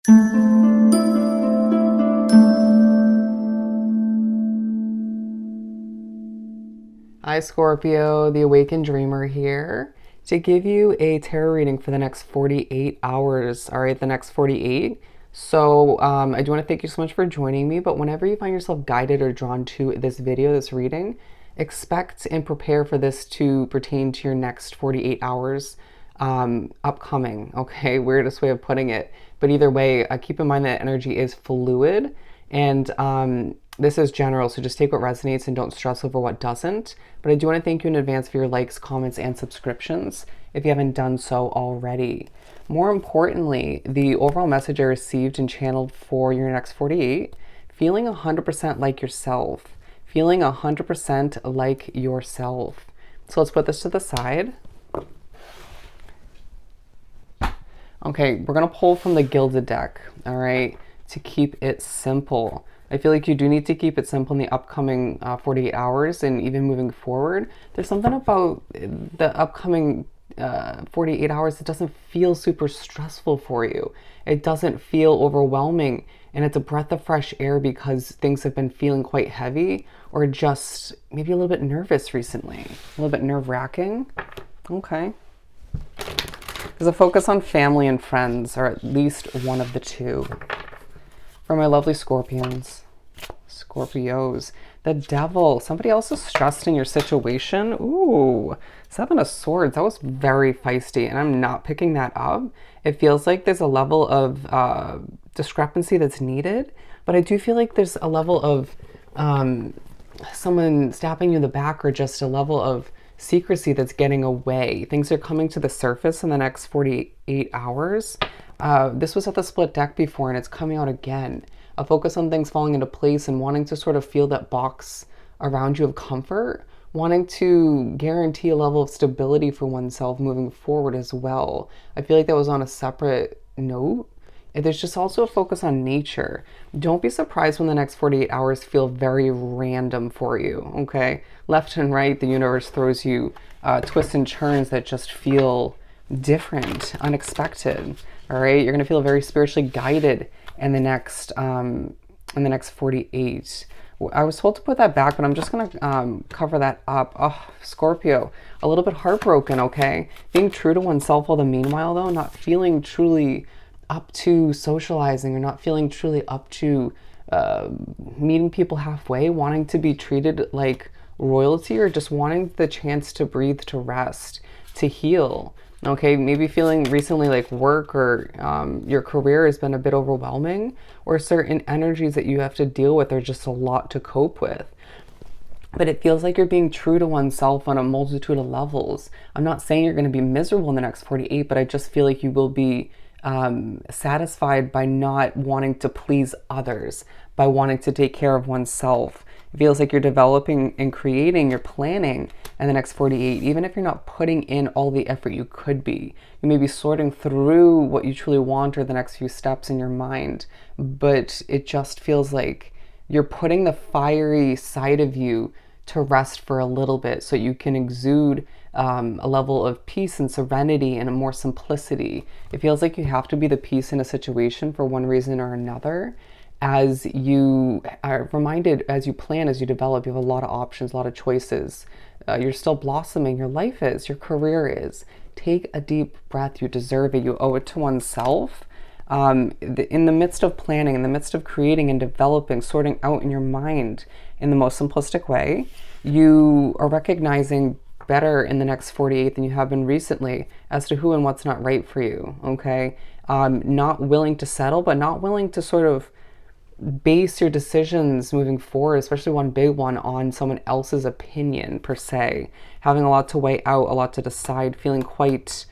Hi Scorpio, the Awakened Dreamer here to give you a tarot reading for the next 48 hours. All right, the next 48. So I do want to thank you so much for joining me, but whenever you find yourself guided or drawn to this video, this reading, expect and prepare for this to pertain to your next 48 hours upcoming. Okay, weirdest way of putting it. But either way, keep in mind that energy is fluid and this is general, so just take what resonates and don't stress over what doesn't. But I do want to thank you in advance for your likes, comments, and subscriptions if you haven't done so already. More importantly, the overall message I received and channeled for your next 48, feeling 100% like yourself. Feeling 100% like yourself. So let's put this to the side. Okay, we're going to pull from the Gilded deck, all right, to keep it simple. I feel like you do need to keep it simple in the upcoming 48 hours and even moving forward. There's something about the upcoming 48 hours that doesn't feel super stressful for you. It doesn't feel overwhelming, and it's a breath of fresh air because things have been feeling quite heavy or just maybe a little bit nervous recently, a little bit nerve-wracking. Okay. There's a focus on family and friends, or at least one of the two. For my lovely Scorpions, Scorpios, the Devil, somebody else is stressed in your situation. Ooh, Seven of Swords, that was very feisty, and I'm not picking that up. It feels like there's a level of discrepancy that's needed, but I do feel like there's a level of someone stabbing you in the back, or just a level of secrecy that's getting away. Things are coming to the surface in the next 48 hours. This was at the split deck before, and it's coming out again. A focus on things falling into place and wanting to sort of feel that box around you of comfort, wanting to guarantee a level of stability for oneself moving forward as well. I feel like that was on a separate note. And there's just also a focus on nature. Don't be surprised when the next 48 hours feel very random for you, okay? Left and right, the universe throws you twists and turns that just feel different, unexpected. All right, you're gonna feel very spiritually guided in the next 48. I was told to put that back, but I'm just gonna cover that up. Oh, Scorpio, a little bit heartbroken. Okay, being true to oneself all the meanwhile, though, not feeling truly up to socializing, or not feeling truly up to meeting people halfway, wanting to be treated like royalty, or just wanting the chance to breathe, to rest, to heal. Okay, maybe feeling recently like work or your career has been a bit overwhelming, or certain energies that you have to deal with are just a lot to cope with. But it feels like you're being true to oneself on a multitude of levels. I'm not saying you're going to be miserable in the next 48, but I just feel like you will be satisfied by not wanting to please others, by wanting to take care of oneself. It feels like you're developing and creating, you're planning in the next 48, even if you're not putting in all the effort you could be. You may be sorting through what you truly want, or the next few steps in your mind, but it just feels like you're putting the fiery side of you to rest for a little bit, so you can exude a level of peace and serenity and a more simplicity. It feels like you have to be the peace in a situation for one reason or another. As you are reminded, as you plan, as you develop, you have a lot of options, a lot of choices. You're still blossoming. Your life is, your career is. Take a deep breath. You deserve it. You owe it to oneself. In the midst of planning, in the midst of creating and developing, sorting out in your mind in the most simplistic way, you are recognizing better in the next 48 than you have been recently as to who and what's not right for you, okay? Not willing to settle, but not willing to sort of base your decisions moving forward, especially one big one, on someone else's opinion per se. Having a lot to weigh out, a lot to decide, feeling quite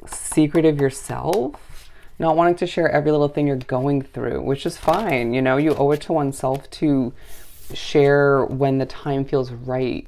secretive yourself, not wanting to share every little thing you're going through, which is fine. You know, you owe it to oneself to share when the time feels right.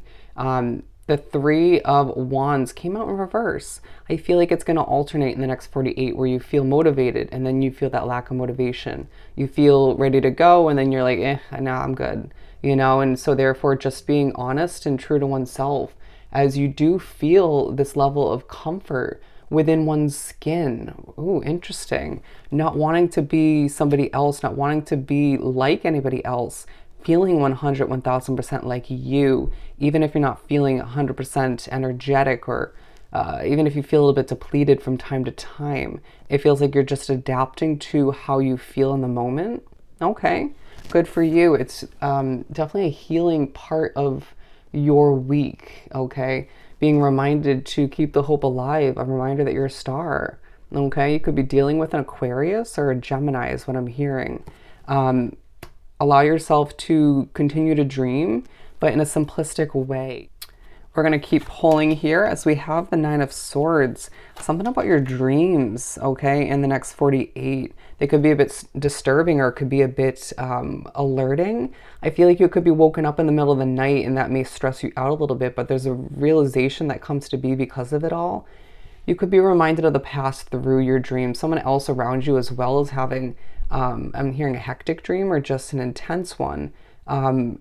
The Three of Wands came out in reverse. I feel like it's going to alternate in the next 48, where you feel motivated and then you feel that lack of motivation. You feel ready to go and then you're like, no, I'm good. You know, and so therefore just being honest and true to oneself, as you do feel this level of comfort within one's skin. Ooh, interesting. Not wanting to be somebody else, not wanting to be like anybody else, feeling 100, 1000% like you, even if you're not feeling 100% energetic, or even if you feel a little bit depleted from time to time. It feels like you're just adapting to how you feel in the moment. Okay, good for you. It's definitely a healing part of your week, okay? Being reminded to keep the hope alive, a reminder that you're a star, okay? You could be dealing with an Aquarius or a Gemini is what I'm hearing. Allow yourself to continue to dream, but in a simplistic way. We're going to keep pulling here as we have the Nine of Swords. Something about your dreams, okay, in the next 48. They could be a bit disturbing, or it could be a bit alerting. I feel like you could be woken up in the middle of the night and that may stress you out a little bit, but there's a realization that comes to be because of it all. You could be reminded of the past through your dream. Someone else around you, as well as having, I'm hearing a hectic dream or just an intense one.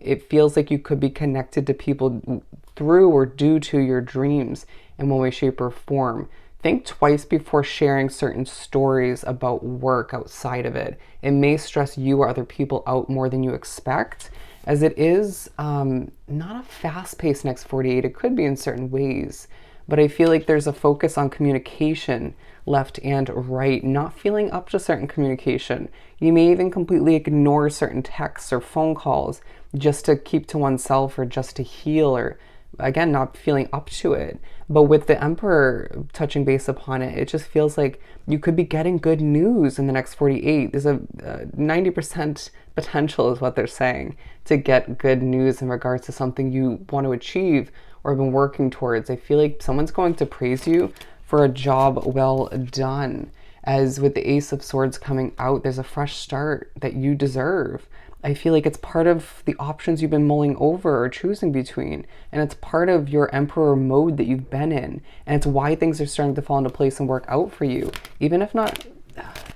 It feels like you could be connected to people through or due to your dreams in one way, shape, or form. Think twice before sharing certain stories about work outside of it. It may stress you or other people out more than you expect, as it is not a fast-paced next 48. It could be in certain ways, but I feel like there's a focus on communication, left and right, not feeling up to certain communication. You may even completely ignore certain texts or phone calls just to keep to oneself, or just to heal, or again, not feeling up to it. But with the Emperor touching base upon it, it just feels like you could be getting good news in the next 48. There's a 90% potential, is what they're saying, to get good news in regards to something you want to achieve or have been working towards. I feel like someone's going to praise you for a job well done. As with the Ace of Swords coming out, there's a fresh start that you deserve. I feel like it's part of the options you've been mulling over or choosing between, and it's part of your Emperor mode that you've been in, and it's why things are starting to fall into place and work out for you. Even if not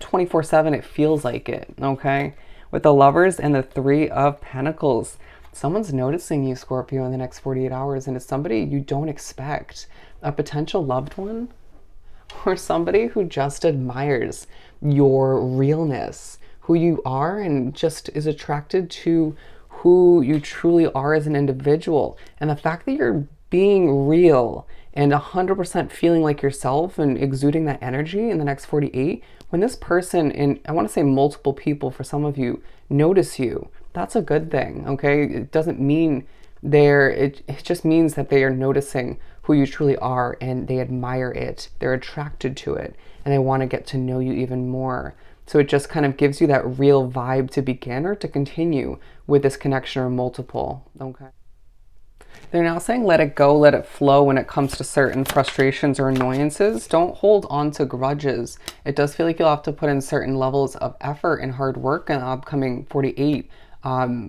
24/7, it feels like it, okay? With the Lovers and the Three of Pentacles, someone's noticing you, Scorpio, in the next 48 hours, and it's somebody you don't expect. A potential loved one, or somebody who just admires your realness, who you are, and just is attracted to who you truly are as an individual. And the fact that you're being real and 100% feeling like yourself and exuding that energy in the next 48, when this person, and I want to say multiple people for some of you, notice you, that's a good thing, okay? It doesn't mean it just means that they are noticing who you truly are, and they admire it, they're attracted to it, and they want to get to know you even more. So it just kind of gives you that real vibe to begin or to continue with this connection, or multiple, okay? They're now saying let it go, let it flow when it comes to certain frustrations or annoyances. Don't hold on to grudges. It does feel like you'll have to put in certain levels of effort and hard work in the upcoming 48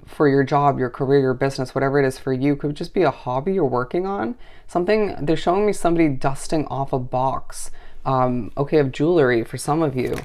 for your job, your career, your business, whatever it is for you. Could just be a hobby you're working on. Something, they're showing me somebody dusting off a box, okay, of jewelry for some of you.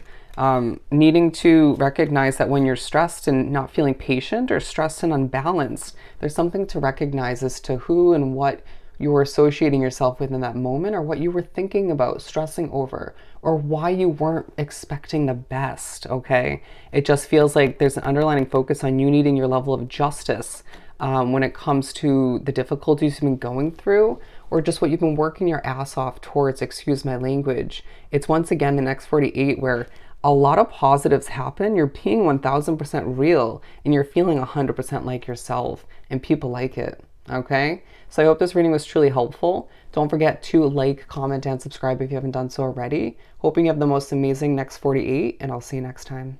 Needing to recognize that when you're stressed and not feeling patient, or stressed and unbalanced, there's something to recognize as to who and what you were associating yourself with in that moment, or what you were thinking about, stressing over, or why you weren't expecting the best, okay? It just feels like there's an underlying focus on you needing your level of justice when it comes to the difficulties you've been going through, or just what you've been working your ass off towards, excuse my language. It's once again the next 48 where a lot of positives happen. You're being 1000% real, and you're feeling 100% like yourself, and people like it, okay? So I hope this reading was truly helpful. Don't forget to like, comment, and subscribe if you haven't done so already. Hoping you have the most amazing next 48, and I'll see you next time.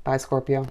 Bye, Scorpio.